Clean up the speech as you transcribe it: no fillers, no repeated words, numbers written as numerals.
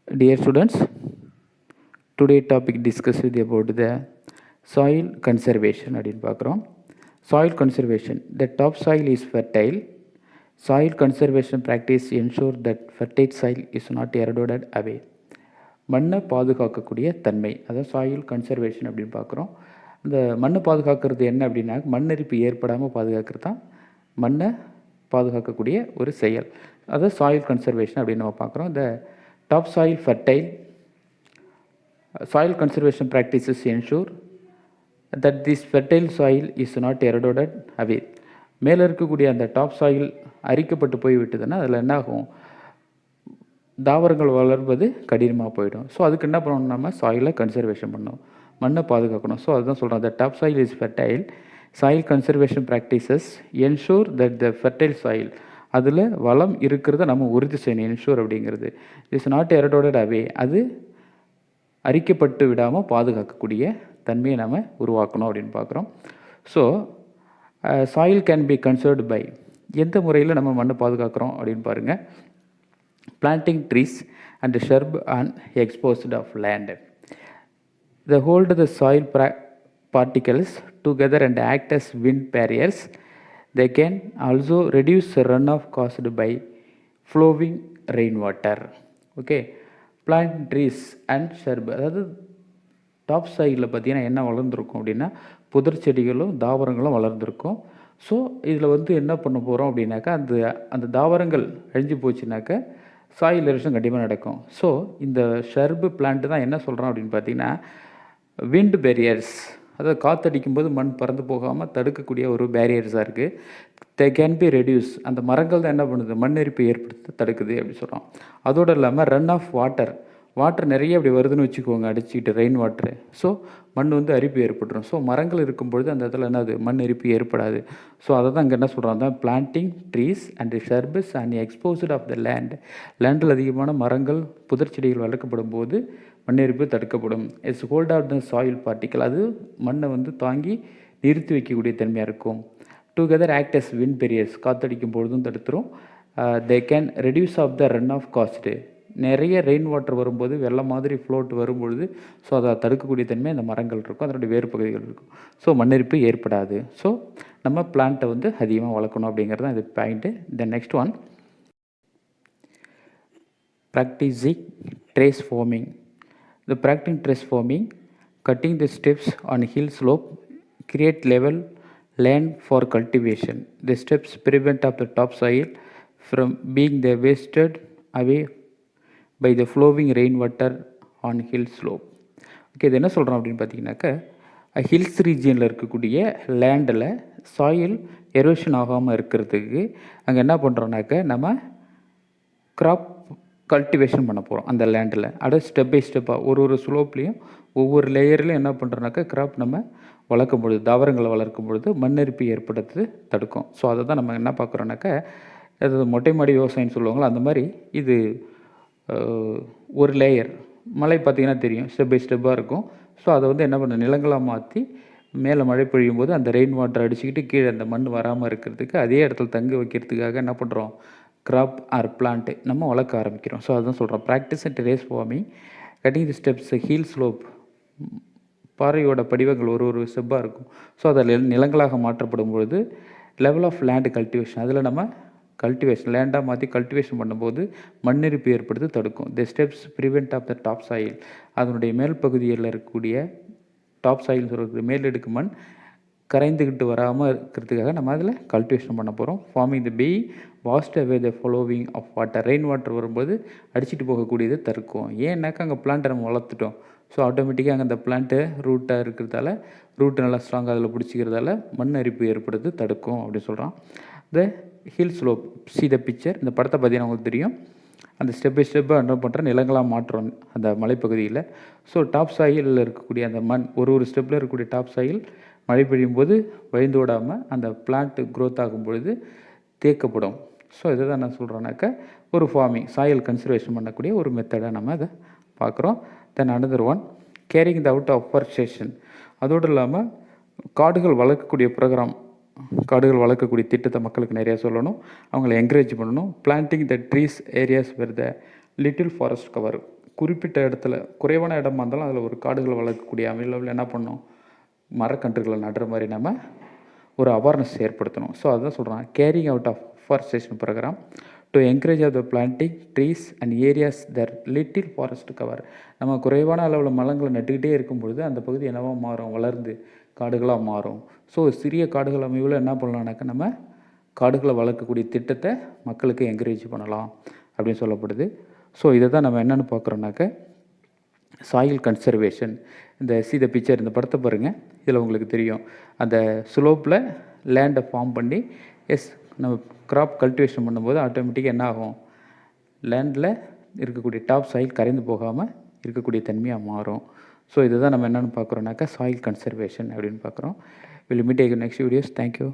Dear students, today topic discuss with you about the soil conservation அப்படின்னு பார்க்குறோம். Soil conservation. The top soil is fertile. Soil conservation practice ensure that fertile soil is not eroded away. மண்ணை பாதுகாக்கக்கூடிய தன்மை, அதாவது soil conservation அப்படின்னு பார்க்குறோம். இந்த மண்ணை பாதுகாக்கிறது என்ன அப்படின்னா, மண்ணரிப்பு ஏற்படாமல் பாதுகாக்கிறது தான் மண்ணை பாதுகாக்கக்கூடிய ஒரு செயல், அதாவது சாயில் கன்சர்வேஷன் அப்படின்னு நம்ம பார்க்குறோம். இந்த top soil fertile, soil conservation practices ensure that this fertile soil is not eroded away. மேலே இருக்கக்கூடிய அந்த டாப் சாயில் அரிக்கப்பட்டு போய் விட்டதுன்னா அதில் என்ன ஆகும், தாவரங்கள் வளர்வது கடினமாக போயிடும். ஸோ அதுக்கு என்ன பண்ணணும், நம்ம சாயிலை கன்சர்வேஷன் பண்ணணும், மண்ணை பாதுகாக்கணும். ஸோ அதுதான் சொல்கிறோம், த top soil is fertile, soil conservation practices ensure that the fertile soil, அதில் வளம் இருக்கிறத நம்ம உறுதி செய்யணும். என்ஷூர் அப்படிங்கிறது இஸ் நாட் எரடோடட் அவே, அது அரிக்கப்பட்டு விடாமல் பாதுகாக்கக்கூடிய தன்மையை நம்ம உருவாக்கணும் அப்படின்னு பார்க்குறோம். So soil can be conserved by, எந்த முறையில் நம்ம மண்ணை பாதுகாக்கிறோம் அப்படின்னு பாருங்கள். Planting trees and shrub on exposed of land. They hold the soil particles together and act as wind barriers. They can also reduce runoff caused by flowing rainwater. Okay, plant trees and shrub, அதாவது top சைடில் பார்த்தீங்கன்னா என்ன வளர்ந்துருக்கும் அப்படின்னா, புதர் செடிகளும் தாவரங்களும் வளர்ந்துருக்கும். So இதில் என்ன பண்ண போகிறோம் அப்படின்னாக்கா, அந்த தாவரங்கள் அழிஞ்சு போச்சுனாக்கா சாயில் எரோஷன் கண்டிப்பாக நடக்கும். ஸோ இந்த ஷர்பு பிளான்ட்டு தான் என்ன சொல்கிறோம் அப்படின்னு பார்த்தீங்கன்னா, விண்ட் பேரியர்ஸ், அதாவது காற்றடிக்கும்போது மண் பறந்து போகாமல் தடுக்கக்கூடிய ஒரு பேரியர்ஸாக இருக்குது. தே கேன் பி ரெடியூஸ், அந்த மரங்கள் தான் என்ன பண்ணுது, மண் எரிப்பை ஏற்படுத்த தடுக்குது அப்படின்னு சொல்கிறோம். அதோடு இல்லாமல் ரன் ஆஃப் வாட்டர் நிறைய அப்படி வருதுன்னு வச்சுக்கோங்க, அடிச்சுக்கிட்டு ரெயின் வாட்ரு. ஸோ மண் அரிப்பு ஏற்பட்டுரும். ஸோ மரங்கள் இருக்கும்பொழுது அந்த இடத்துல என்னது, மண் எரிப்பு ஏற்படாது. ஸோ அதை தான் இங்கே என்ன சொல்கிறாங்க, தான் planting trees and shrubs and exposed of the லேண்டில் அதிகமான மரங்கள் புதர் செடிகள் வளர்க்கப்படும் போது மண் எரிப்பு தடுக்கப்படும். It's hold of the soil particle, அது மண்ணை தாங்கி நிறுத்தி வைக்கக்கூடிய தன்மையாக இருக்கும். Together act as wind barriers, காற்றடிக்கும் பொழுதும் தடுத்துரும். They can reduce of the run off cost, நிறைய ரெயின் வாட்டர் வரும்போது வெள்ளம் மாதிரி ஃப்ளோட் வரும்பொழுது ஸோ அதை தடுக்கக்கூடிய தன்மை அந்த மரங்கள் இருக்கும், அதனுடைய வேறு பகுதிகள் இருக்கும். ஸோ மண்ணெரிப்பு ஏற்படாது. ஸோ நம்ம பிளான்ட்டை அதிகமாக வளர்க்கணும் அப்படிங்கிறது தான் இது point. Then next one, practicing terrace farming. The practicing trace forming, cutting the steps on hill slope, create level land for cultivation. The steps prevent of the topsoil from being wasted away by the flowing rainwater on hill slope. Okay, இது என்ன சொல்கிறோம் அப்படின்னு பார்த்தீங்கன்னாக்கா, hills ரீஜியனில் இருக்கக்கூடிய லேண்டில் soil erosion ஆகாமல் இருக்கிறதுக்கு அங்கே என்ன பண்ணுறோன்னாக்கா, நம்ம க்ராப் கல்டிவேஷன் பண்ண போகிறோம் அந்த லேண்டில். அடுத்து ஸ்டெப் பை ஸ்டெப்பாக ஒரு ஸ்லோப்லேயும் ஒவ்வொரு லேயர்லையும் என்ன பண்ணுறோன்னாக்கா, கிராப் நம்ம வளர்க்கும் பொழுது, தாவரங்களை வளர்க்கும் பொழுது மண்ணரிப்பு ஏற்படுறது தடுக்கும். ஸோ அதை தான் நம்ம என்ன பார்க்குறோன்னாக்கா, அது மொட்டை மாடி விவசாயம்னு சொல்லுவாங்களோ அந்த மாதிரி இது ஒரு லேயர். மழை பார்த்திங்கன்னா தெரியும், ஸ்டெப் பை ஸ்டெப்பாக இருக்கும். ஸோ அதை என்ன பண்ண, நிலங்களாக மாற்றி மேலே மழை பொழியும் போது அந்த ரெயின் வாட்டர் அடிச்சுக்கிட்டு கீழே அந்த மண் வராமல் இருக்கிறதுக்கு, அதே இடத்துல தங்க வைக்கிறதுக்காக என்ன பண்ணுறோம், கிராப் ஆர் பிளான்ட்டு நம்ம வளர்க்க ஆரம்பிக்கிறோம். ஸோ அதுதான் சொல்கிறோம், practice and race farming, cutting the steps, hill slope, பாறையோட படிவங்கள் ஒரு ஸ்டெப்பாக இருக்கும். ஸோ அதில் நிலங்களாக மாற்றப்படும் பொழுது லெவல் ஆஃப் லேண்ட் கல்டிவேஷன், அதில் நம்ம கல்டிவேஷன் லேண்டாக மாற்றி கல்டிவேஷன் பண்ணும்போது மண்ணெரிப்பு ஏற்படுத்தி தடுக்கும். The steps prevent of the top soil, அதனுடைய மேல் பகுதியில் இருக்கக்கூடிய டாப் சாயில் சொல்கிறது மேலடுக்கு மண் கரைந்துக்கிட்டு வராமல் இருக்கிறதுக்காக நம்ம அதில் கல்டிவேஷன் பண்ண போகிறோம். Farming the be washed away the following of water, rain water வரும்போது அடிச்சுட்டு போகக்கூடியது தடுக்கும். ஏன்னாக்கா அங்கே பிளான்ட்டை நம்ம வளர்த்துட்டோம். ஸோ ஆட்டோமேட்டிக்காக அங்கே அந்த பிளான்ட்டு ரூட்டாக இருக்கிறதால, ரூட்டு நல்லா ஸ்ட்ராங்காக அதில் பிடிச்சிக்கிறதால மண் அரிப்பு ஏற்படுறது தடுக்கும் அப்படின்னு சொல்கிறான். The hill slope, see the picture, இந்த படத்தை பார்த்தீங்கன்னா உங்களுக்கு தெரியும். அந்த ஸ்டெப் பை ஸ்டெப்பாக என்ன பண்ணுற, நிலங்களாக மாற்றோம் அந்த மலைப்பகுதியில். ஸோ டாப் சாயிலில் இருக்கக்கூடிய அந்த மண் ஒரு ஸ்டெப்பில் இருக்கக்கூடிய டாப் சாயில் மழை பெய்யும் போது வழிந்து விடாமல் அந்த பிளான்ட்டு க்ரோத் ஆகும் பொழுது தேக்கப்படும். ஸோ இதை தான் நான் சொல்கிறேன்னாக்கா, ஒரு ஃபார்மிங், சாயில் கன்சர்வேஷன் பண்ணக்கூடிய ஒரு மெத்தடாக நம்ம அதை பார்க்குறோம். Then another one, carrying the out of forestation. அதோடு இல்லாமல் காடுகள் வளர்க்கக்கூடிய ப்ரோக்ராம், காடுகள் வளர்க்கக்கூடிய திட்டத்தை மக்களுக்கு நிறையா சொல்லணும், அவங்கள என்கரேஜ் பண்ணணும். Planting the trees areas where the little forest cover, குறிப்பிட்ட இடத்துல குறைவான இடமா இருந்தாலும் அதில் ஒரு காடுகளை வளர்க்கக்கூடிய அமைப்பில் என்ன பண்ணணும், மரக்கன்றுகளை நடுற மாதிரி நம்ம ஒரு அவேர்னஸ் ஏற்படுத்தணும். ஸோ அதுதான் சொல்கிறேன், carrying out of forestation program to encourage of the planting trees and areas there little forest cover. நம்ம குறைவான அளவில் மரங்களை நட்டுக்கிட்டே இருக்கும் பொழுது அந்த பகுதி என்னவாக மாறும், வளர்ந்து காடுகளாக மாறும். ஸோ சிறிய காடுகள் அமைவில் என்ன பண்ணலாம்னாக்கா நம்ம காடுகளை வளர்க்கக்கூடிய திட்டத்தை மக்களுக்கு என்கரேஜ் பண்ணலாம் அப்படின்னு சொல்லப்படுது. ஸோ இதை தான் நம்ம என்னென்னு பார்க்குறோன்னாக்க சாயில் கன்சர்வேஷன். இந்த த பிக்சர், இந்த படத்தை பாருங்கள், இதில் உங்களுக்கு தெரியும் அந்த ஸ்லோப்பில் லேண்டை ஃபார்ம் பண்ணி நம்ம கிராப் கல்டிவேஷன் பண்ணும்போது ஆட்டோமேட்டிக்காக என்ன ஆகும், லேண்டில் இருக்கக்கூடிய டாப் சாயில் கரைந்து போகாமல் இருக்கக்கூடிய தன்மையாக மாறும். ஸோ இதை தான் நம்ம என்னென்னு பார்க்குறோன்னாக்கா சாயில் கன்சர்வேஷன் அப்படின்னு பார்க்குறோம். Will meet next videos. Thank you.